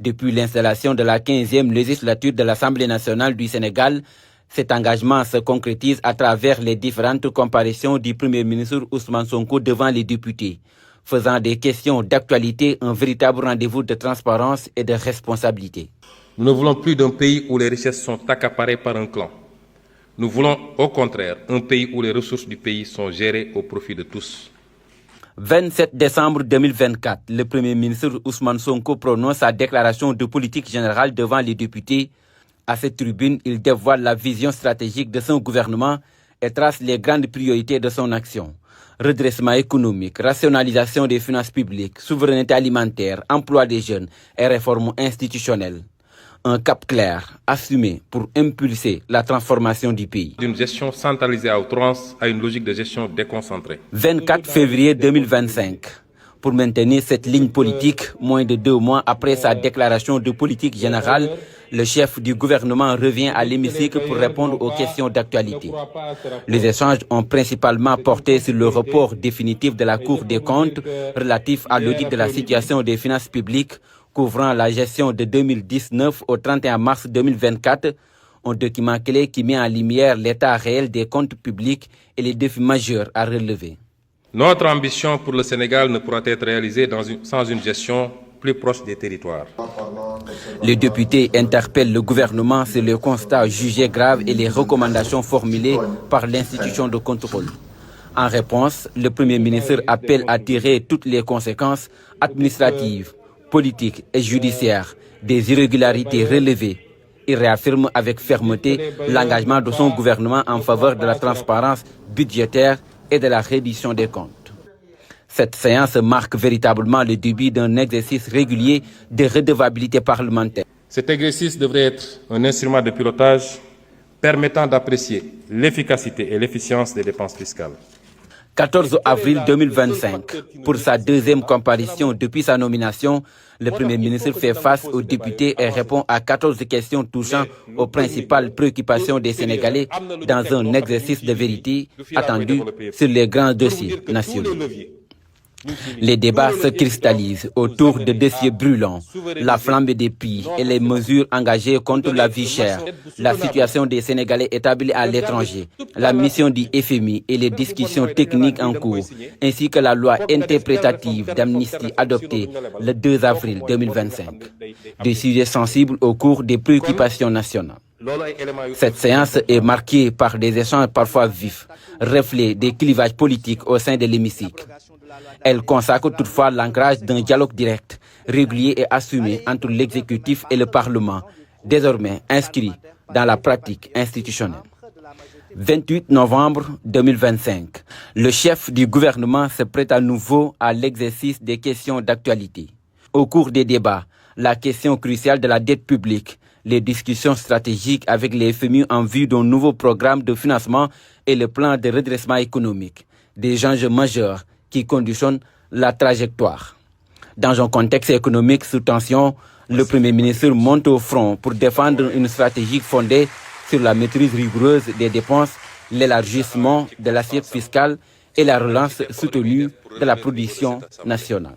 Depuis l'installation de la 15e législature de l'Assemblée nationale du Sénégal, cet engagement se concrétise à travers les différentes comparutions du Premier ministre Ousmane Sonko devant les députés, faisant des questions d'actualité un véritable rendez-vous de transparence et de responsabilité. Nous ne voulons plus d'un pays où les richesses sont accaparées par un clan. Nous voulons au contraire un pays où les ressources du pays sont gérées au profit de tous. 27 décembre 2024, le Premier ministre Ousmane Sonko prononce sa déclaration de politique générale devant les députés. À cette tribune, il dévoile la vision stratégique de son gouvernement et trace les grandes priorités de son action. Redressement économique, rationalisation des finances publiques, souveraineté alimentaire, emploi des jeunes et réforme institutionnelle. Un cap clair, assumé pour impulser la transformation du pays. D'une gestion centralisée à outrance à une logique de gestion déconcentrée. 24 février 2025. Pour maintenir cette ligne politique, moins de 2 mois après sa déclaration de politique générale, le chef du gouvernement revient à l'hémicycle pour répondre aux questions d'actualité. Les échanges ont principalement porté sur le report définitif de la Cour des comptes relatif à l'audit de la situation des finances publiques couvrant la gestion de 2019 au 31 mars 2024, un document clé qui met en lumière l'état réel des comptes publics et les défis majeurs à relever. Notre ambition pour le Sénégal ne pourra être réalisée sans une gestion plus proche des territoires. Les députés interpellent le gouvernement sur les constats jugés graves et les recommandations formulées par l'institution de contrôle. En réponse, le Premier ministre appelle à tirer toutes les conséquences administratives, politiques et judiciaires des irrégularités relevées. Il réaffirme avec fermeté l'engagement de son gouvernement en faveur de la transparence budgétaire et de la reddition des comptes. Cette séance marque véritablement le début d'un exercice régulier de redevabilité parlementaire. Cet exercice devrait être un instrument de pilotage permettant d'apprécier l'efficacité et l'efficience des dépenses fiscales. 14 avril 2025, pour sa deuxième comparution depuis sa nomination, le Premier ministre fait face aux députés et répond à 14 questions touchant aux principales préoccupations des Sénégalais dans un exercice de vérité attendu sur les grands dossiers nationaux. Les débats se cristallisent autour de dossiers brûlants, la flambée des prix et les mesures engagées contre la vie chère, la situation des Sénégalais établis à l'étranger, la mission du FMI et les discussions techniques en cours, ainsi que la loi interprétative d'amnistie adoptée le 2 avril 2025. Des sujets sensibles au cours des préoccupations nationales. Cette séance est marquée par des échanges parfois vifs, reflets des clivages politiques au sein de l'hémicycle. Elle consacre toutefois l'ancrage d'un dialogue direct, régulier et assumé entre l'exécutif et le Parlement, désormais inscrit dans la pratique institutionnelle. 28 novembre 2025, le chef du gouvernement se prête à nouveau à l'exercice des questions d'actualité. Au cours des débats, la question cruciale de la dette publique, les discussions stratégiques avec les FMI en vue d'un nouveau programme de financement et le plan de redressement économique, des enjeux majeurs qui conditionnent la trajectoire. Dans un contexte économique sous tension, le Premier ministre monte au front pour défendre une stratégie fondée sur la maîtrise rigoureuse des dépenses, l'élargissement de l'assiette fiscale et la relance soutenue de la production nationale.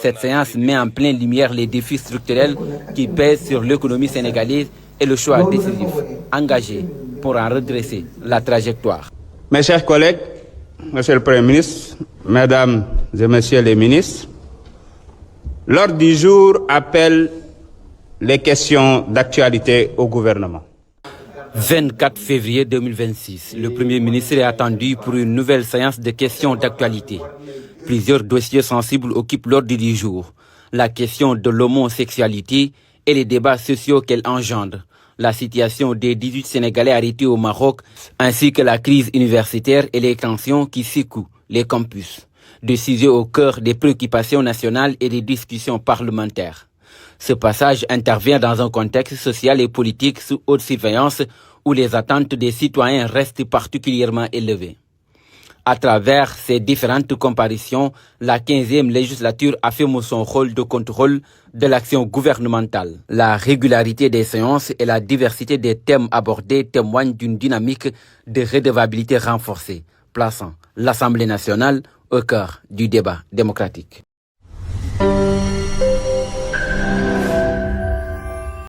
Cette séance met en pleine lumière les défis structurels qui pèsent sur l'économie sénégalaise et le choix décisif, engagé pour en redresser la trajectoire. Mes chers collègues, Monsieur le Premier ministre, Mesdames et Messieurs les ministres, l'ordre du jour appelle les questions d'actualité au gouvernement. 24 février 2026, le Premier ministre est attendu pour une nouvelle séance de questions d'actualité. Plusieurs dossiers sensibles occupent l'ordre du jour. La question de l'homosexualité et les débats sociaux qu'elle engendre, la situation des 18 Sénégalais arrêtés au Maroc, ainsi que la crise universitaire et les tensions qui secouent les campus. Des sujets au cœur des préoccupations nationales et des discussions parlementaires. Ce passage intervient dans un contexte social et politique sous haute surveillance où les attentes des citoyens restent particulièrement élevées. À travers ces différentes comparutions, la 15e législature affirme son rôle de contrôle de l'action gouvernementale. La régularité des séances et la diversité des thèmes abordés témoignent d'une dynamique de redevabilité renforcée, plaçant l'Assemblée nationale au cœur du débat démocratique.